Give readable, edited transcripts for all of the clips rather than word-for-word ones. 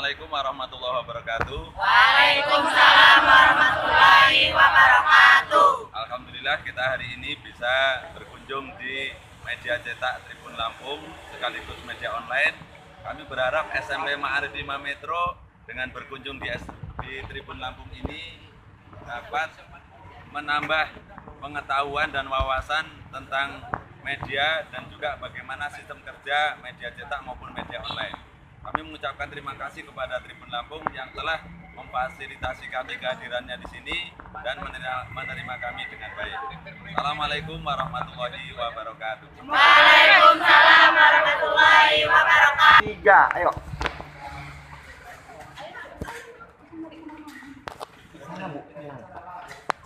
Assalamualaikum warahmatullahi wabarakatuh. Waalaikumsalam warahmatullahi wabarakatuh. Alhamdulillah kita hari ini bisa berkunjung di media cetak Tribun Lampung sekaligus media online. Kami berharap SMP Ma'arif 5 Metro dengan berkunjung di Tribun Lampung ini dapat menambah pengetahuan dan wawasan tentang media dan juga bagaimana sistem kerja media cetak maupun media online. Kami mengucapkan terima kasih kepada Tribun Lampung yang telah memfasilitasi kami kehadirannya di sini dan menerima kami dengan baik. Assalamualaikum warahmatullahi wabarakatuh. Waalaikumsalam warahmatullahi wabarakatuh. 3, ayo.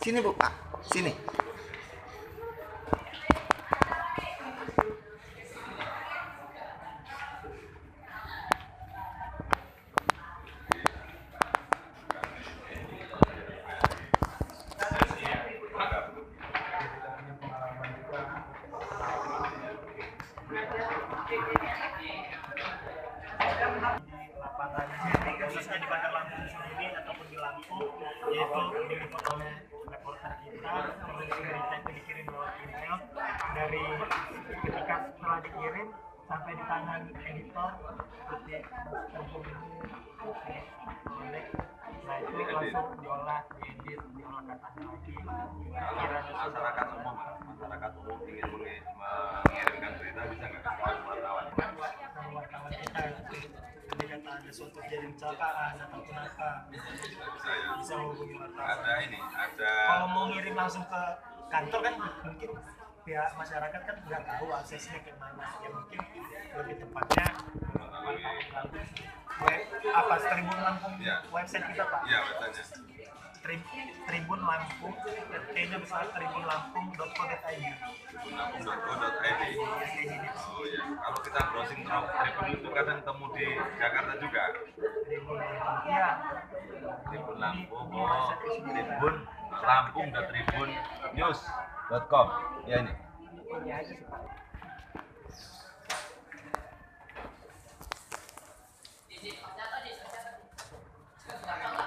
Sini Bu, Pak. Sini. Lapangan khususnya di Bandar Lampung sendiri ataupun di Lampung, yaitu diliput oleh reporter kita. Produksi berita itu dikirim lewat email dari ketika setelah dikirim sampai di tangan editor seperti Lampung ini. Nah itu langsung diolah, diedit, diolah katanya lagi. Masyarakat umum ingin mengirimkan berita bisa nggak ke wartawan? Wartawan kita ketika ada suatu kejadian kecelakaan ataupun apa bisa menghubungi wartawan. Ada Kalau mau ngirim langsung ke kantor kan mungkin pihak masyarakat kan nggak tahu aksesnya ke mana. Ya mungkin lebih tepatnya apa Tribun Lampung Ya. website kita Pak. ya websitenya. Tribun Lampung, T-nya besar tribunlampung.co.id. Tribunlampung.co.id. Oh ya, kalau kita browsing Tribun itu kadang ketemu di Jakarta juga. Tribun Lampung, ya. Tribun Lampung, Tribun Lampung.tribunnews.com. Ya ini. Ini aja sih Pak. Jatuh.